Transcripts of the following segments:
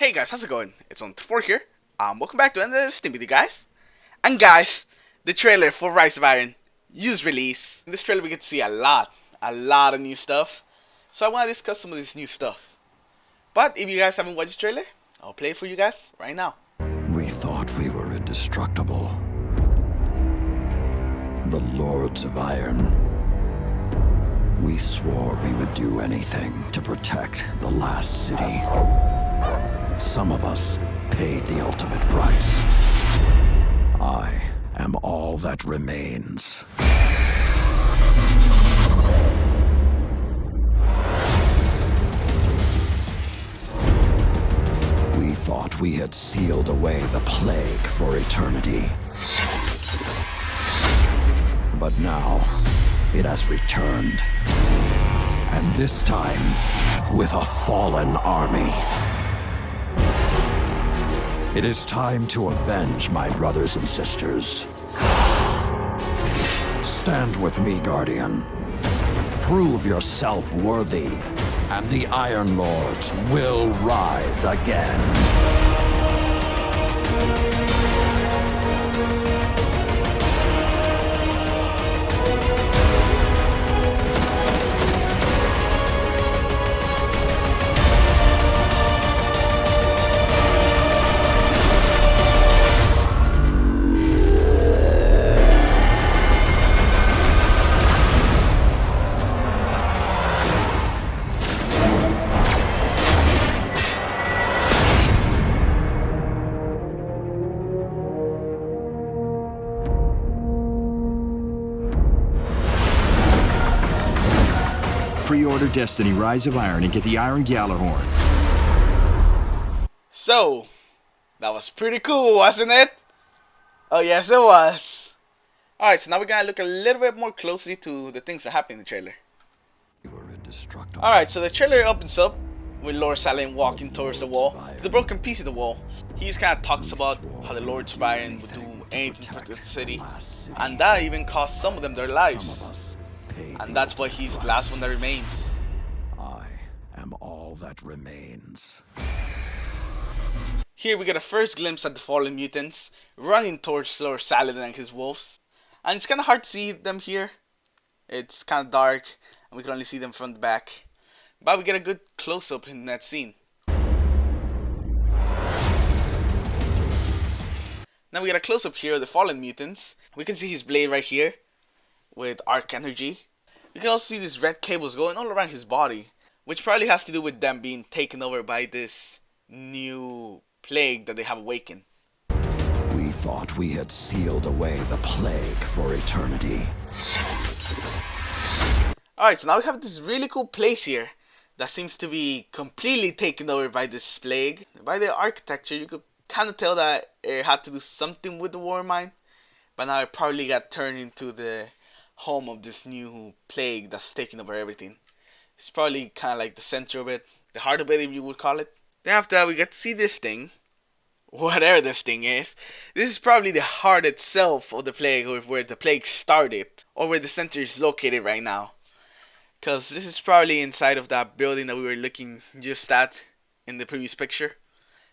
Hey guys, how's it going? It's on 4 here. Welcome back to another stream with you guys. And guys, the trailer for Rise of Iron just released. In this trailer we get to see a lot of new stuff. So I want to discuss some of this new stuff. But if you guys haven't watched the trailer, I'll play it for you guys right now. We thought we were indestructible. The Lords of Iron. We swore we would do anything to protect the last city. Some of us paid the ultimate price. I am all that remains. We thought we had sealed away the plague for eternity. But now, it has returned. And this time, with a fallen army. It is time to avenge my brothers and sisters. Stand with me, Guardian. Prove yourself worthy, and the Iron Lords will rise again. Pre-order Destiny Rise of Iron and get the Iron Gjallarhorn. So, that was pretty cool, wasn't it? Oh yes, it was. Alright, so now we're gonna look a little bit more closely to the things that happen in the trailer. Alright, so the trailer opens up with Lord Saladin walking towards the wall, to the broken piece of the wall. He just kind of talks about how the Lords of Iron would do anything to protect the city, and that even cost some of them their lives. And that's why he's the last one that remains. I am all that remains. Here we get a first glimpse at the fallen mutants running towards Lord Saladin and his wolves. And it's kind of hard to see them here. It's kind of dark and we can only see them from the back. But we get a good close-up in that scene. Now we get a close-up here of the fallen mutants. We can see his blade right here with arc energy. We can also see these red cables going all around his body, which probably has to do with them being taken over by this new plague that they have awakened. We thought we had sealed away the plague for eternity. Alright, so now we have this really cool place here that seems to be completely taken over by this plague. By the architecture, you could kind of tell that it had to do something with the war mine, but now it probably got turned into the home of this new plague that's taking over everything. It's probably kind of like the center of it, the heart of it if you would call it. Then after that we get to see this thing, whatever this thing is. This is probably the heart itself of the plague, or where the plague started, or where the center is located right now. Because this is probably inside of that building that we were looking just at in the previous picture.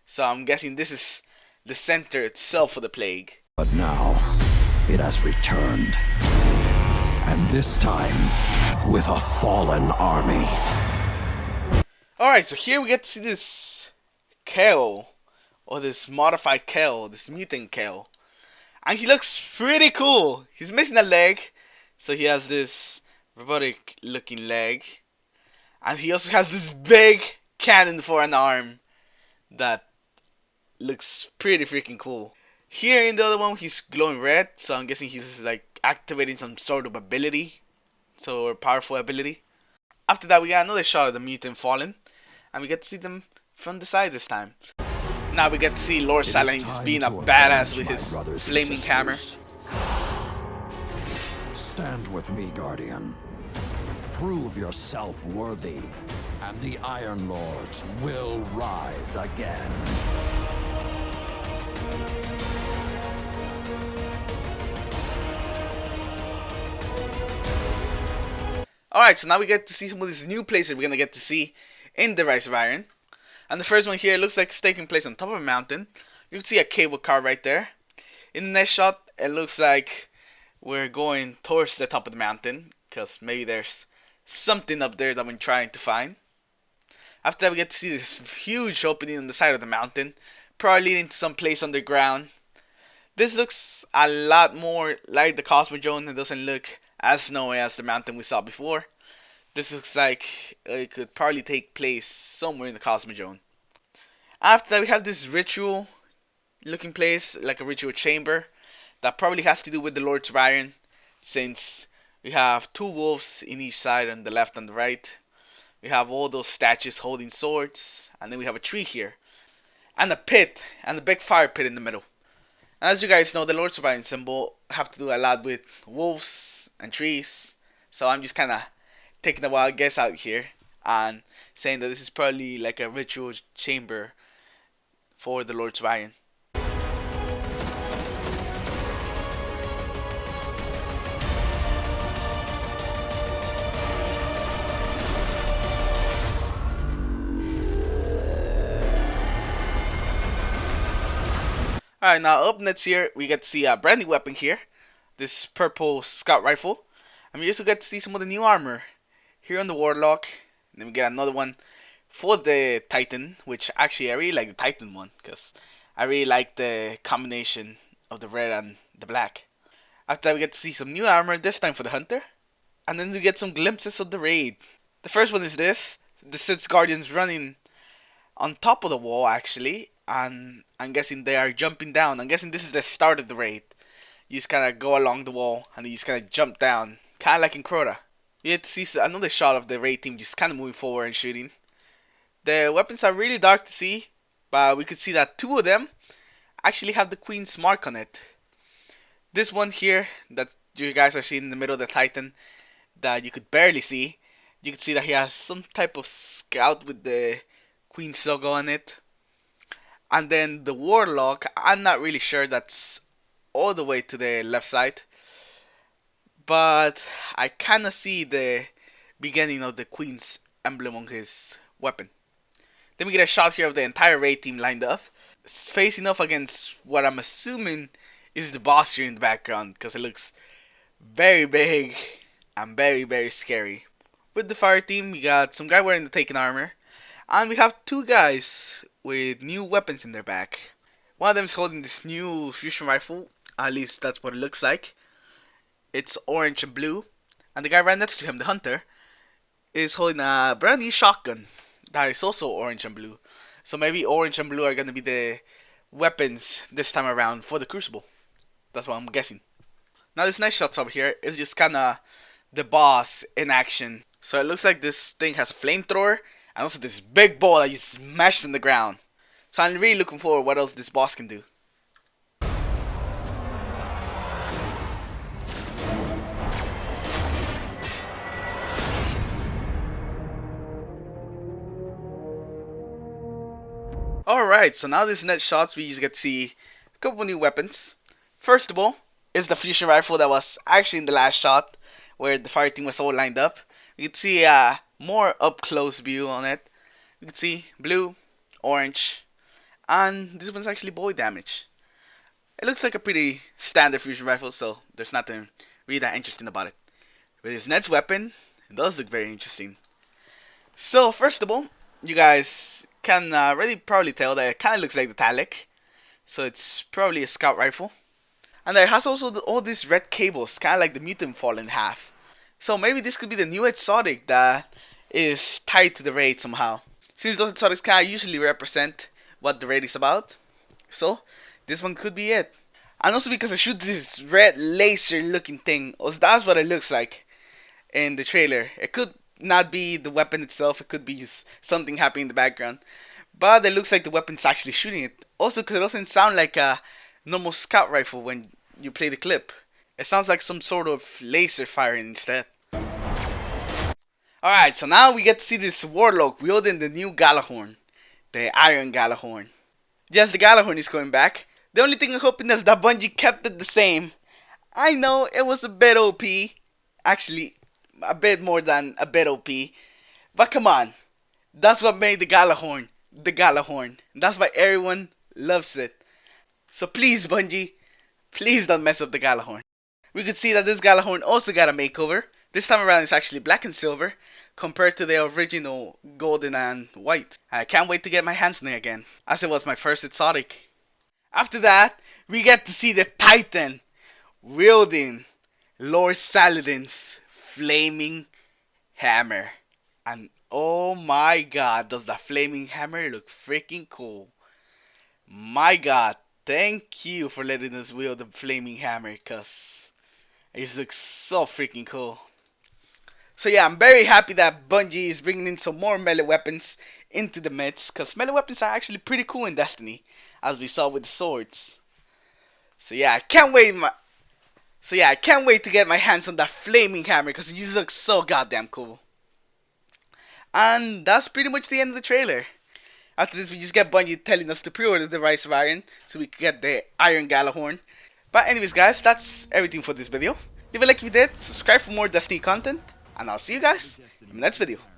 So I'm guessing this is the center itself of the plague. But now, it has returned. And this time, with a fallen army. Alright, so here we get to see this Kale, or this modified Kale, this mutant Kale. And he looks pretty cool. He's missing a leg, so he has this robotic looking leg. And he also has this big cannon for an arm that looks pretty freaking cool. Here in the other one, he's glowing red, so I'm guessing he's like activating some sort of ability, so a powerful ability. After that we got another shot of the mutant fallen, and we get to see them from the side this time. Now we get to see Lord Saladin just being a badass with his flaming hammer. Stand with me, Guardian. Prove yourself worthy, and the Iron Lords will rise again. Alright, so now we get to see some of these new places we're going to get to see in the Rise of Iron. And the first one here looks like it's taking place on top of a mountain. You can see a cable car right there. In the next shot, it looks like we're going towards the top of the mountain, because maybe there's something up there that we're trying to find. After that, we get to see this huge opening on the side of the mountain, probably leading to some place underground. This looks a lot more like the Cosmodrome. It doesn't look as snowy as the mountain we saw before. This looks like it could probably take place somewhere in the Cosmodrome. After that, we have this ritual looking place, like a ritual chamber, that probably has to do with the Lords of Iron, since we have two wolves in each side, on the left and the right. We have all those statues holding swords, and then we have a tree here, and a pit, and a big fire pit in the middle. As you guys know, the Lords of Iron symbol have to do a lot with wolves and trees, so I'm just kind of taking a wild guess out here and saying that this is probably like a ritual chamber for the Lords of Iron. Alright, now up next here, we get to see a brand new weapon here. This purple scout rifle. And we also get to see some of the new armor here on the Warlock. And then we get another one for the Titan, which actually I really like the Titan one, because I really like the combination of the red and the black. After that, we get to see some new armor, this time for the Hunter. And then we get some glimpses of the raid. The first one is this. The Sith Guardians running on top of the wall, actually. And I'm guessing they are jumping down. I'm guessing this is the start of the raid. You just kind of go along the wall and you just kind of jump down. Kind of like in Crota. You get to see another shot of the raid team just kind of moving forward and shooting. The weapons are really dark to see, but we could see that two of them actually have the Queen's mark on it. This one here that you guys are seeing in the middle of the Titan, that you could barely see. You can see that he has some type of scout with the Queen's logo on it. And then the Warlock, I'm not really sure that's all the way to the left side. But I kind of see the beginning of the Queen's emblem on his weapon. Then we get a shot here of the entire raid team lined up, facing off against what I'm assuming is the boss here in the background, because it looks very big and very, very scary. With the fire team, we got some guy wearing the Taken armor, and we have two guys with new weapons in their back. One of them is holding this new fusion rifle, at least that's what it looks like. It's orange and blue, and the guy right next to him, the Hunter, is holding a brand new shotgun that is also orange and blue. So maybe orange and blue are going to be the weapons this time around for the Crucible. That's what I'm guessing. Now this next shot over here is just kind of the boss in action. So it looks like this thing has a flamethrower, and also this big ball that you smash in the ground. So I'm really looking forward to what else this boss can do. Alright, so now this next shots we just get to see a couple new weapons. First of all is the fusion rifle that was actually in the last shot, where the fire team was all lined up. You can see a more up close view on it. You can see blue, orange, and this one's actually boy damage. It looks like a pretty standard fusion rifle, so there's nothing really that interesting about it. But his next weapon, it does look very interesting. So first of all, you guys can really probably tell that it kind of looks like the Talic. So it's probably a scout rifle. And it has also all these red cables, kind of like the Mutant fall in half. So maybe this could be the new exotic that is tied to the raid somehow. Since those exotics kind of usually represent what the raid is about. So this one could be it. And also because it shoots this red laser looking thing. That's what it looks like in the trailer. It could not be the weapon itself. It could be just something happening in the background. But it looks like the weapon's actually shooting it. Also because it doesn't sound like a normal scout rifle when you play the clip. It sounds like some sort of laser firing instead. Alright, so now we get to see this Warlock wielding the new Gjallarhorn. The Iron Gjallarhorn. Yes, the Gjallarhorn is coming back. The only thing I'm hoping is that Bungie kept it the same. I know it was a bit OP. Actually, a bit more than a bit OP. But come on. That's what made the Gjallarhorn the Gjallarhorn. That's why everyone loves it. So please, Bungie, please don't mess up the Gjallarhorn. We could see that this Gjallarhorn also got a makeover. This time around it's actually black and silver compared to the original golden and white. I can't wait to get my hands on it again, as it was my first exotic. After that, we get to see the Titan wielding Lord Saladin's flaming hammer. And oh my god, does the flaming hammer look freaking cool. My god, thank you for letting us wield the flaming hammer, cause it looks so freaking cool. So yeah, I'm very happy that Bungie is bringing in some more melee weapons into the mix, cause melee weapons are actually pretty cool in Destiny, as we saw with the swords. So yeah, I can't wait to get my hands on that flaming hammer, cause it just looks so goddamn cool. And that's pretty much the end of the trailer. After this, we just get Bungie telling us to pre-order the Rise of Iron so we can get the Iron Gjallarhorn. But anyways guys, that's everything for this video. Leave a like if you did, subscribe for more Destiny content, and I'll see you guys in the next video.